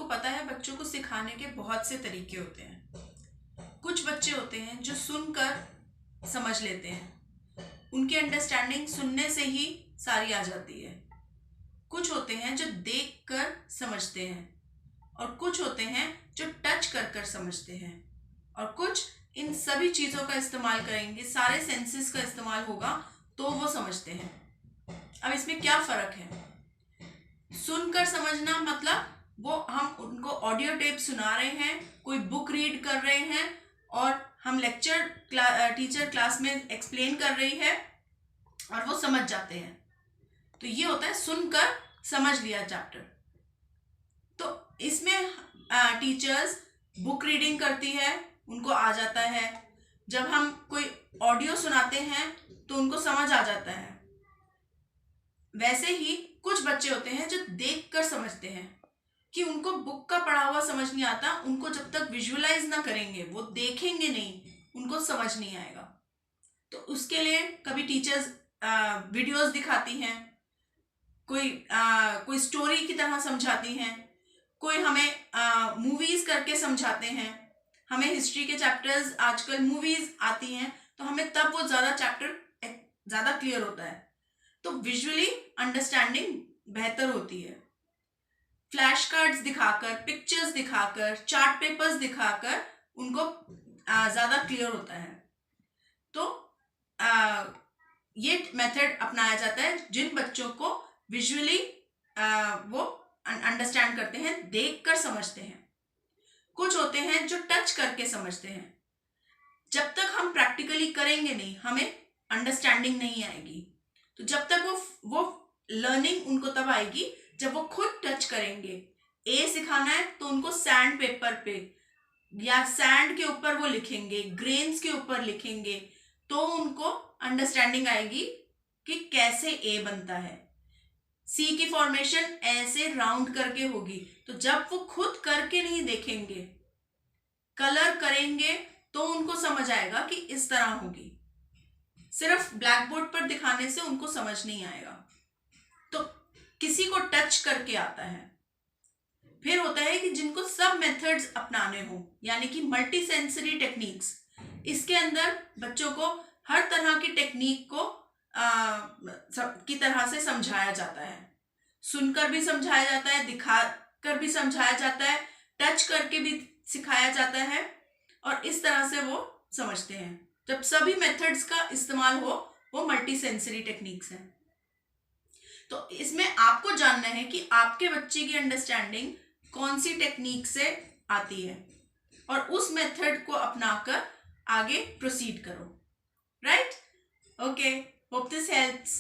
पता है बच्चों को सिखाने के बहुत से तरीके होते हैं। कुछ बच्चे होते हैं जो सुनकर समझ लेते हैं, उनकी अंडरस्टैंडिंग सुनने से ही सारी आ जाती है। कुछ होते हैं जो देखकर समझते हैं और कुछ होते हैं जो टच कर कर समझते हैं और कुछ इन सभी चीज़ों का इस्तेमाल करेंगे, सारे सेंसेस का इस्तेमाल होगा तो वो समझते हैं। अब इसमें क्या फ़र्क है? सुनकर समझना मतलब वो हम उनको ऑडियो टेप सुना रहे हैं, कोई बुक रीड कर रहे हैं और हम टीचर क्लास में एक्सप्लेन कर रही है और वो समझ जाते हैं, तो ये होता है सुनकर समझ लिया चैप्टर। तो इसमें टीचर्स बुक रीडिंग करती है, उनको आ जाता है। जब हम कोई ऑडियो सुनाते हैं तो उनको समझ आ जाता है। वैसे ही कुछ बच्चे होते हैं जो देखकर समझते हैं कि उनको बुक का पढ़ा हुआ समझ नहीं आता, उनको जब तक विजुअलाइज ना करेंगे, वो देखेंगे नहीं, उनको समझ नहीं आएगा। तो उसके लिए कभी टीचर्स वीडियोस दिखाती हैं, कोई स्टोरी की तरह समझाती हैं, कोई हमें मूवीज करके समझाते हैं। हमें हिस्ट्री के चैप्टर्स आजकल मूवीज आती हैं तो हमें तब वो ज़्यादा क्लियर होता है। तो विजुअली अंडरस्टैंडिंग बेहतर होती है। फ्लैश कार्ड्स दिखाकर, पिक्चर्स दिखाकर, चार्ट पेपर्स दिखाकर उनको ज़्यादा क्लियर होता है। तो ये मेथड अपनाया जाता है जिन बच्चों को विजुअली वो अंडरस्टैंड करते हैं, देखकर समझते हैं। कुछ होते हैं जो टच करके समझते हैं। जब तक हम प्रैक्टिकली करेंगे नहीं, हमें अंडरस्टैंडिंग नहीं आएगी। तो जब तक वो लर्निंग उनको तब आएगी जब वो खुद टच करेंगे। ए सिखाना है तो उनको सैंड पेपर पे या सैंड के ऊपर वो लिखेंगे, ग्रेन्स के ऊपर लिखेंगे, तो उनको अंडरस्टैंडिंग आएगी कि कैसे ए बनता है। सी की फॉर्मेशन ऐसे राउंड करके होगी। तो जब वो खुद करके नहीं देखेंगे, कलर करेंगे, तो उनको समझ आएगा कि इस तरह होगी। सिर्फ ब्लैक बोर्ड पर दिखाने से उनको समझ नहीं आएगा। तो किसी को टच करके आता है। फिर होता है कि जिनको सब मेथड्स अपनाने हो, यानी कि मल्टी सेंसरी टेक्निक्स। इसके अंदर बच्चों को हर तरह की टेक्निक को की तरह से समझाया जाता है। सुनकर भी समझाया जाता है, दिखाकर भी समझाया जाता है, टच करके भी सिखाया जाता है और इस तरह से वो समझते हैं। जब सभी मेथड्स का इस्तेमाल हो, वो मल्टी सेंसरी टेक्निक्स हैं। तो इसमें आपको जानना है कि आपके बच्चे की अंडरस्टैंडिंग कौन सी टेक्निक से आती है और उस मेथड को अपनाकर आगे प्रोसीड करो। Right? Okay, hope this helps.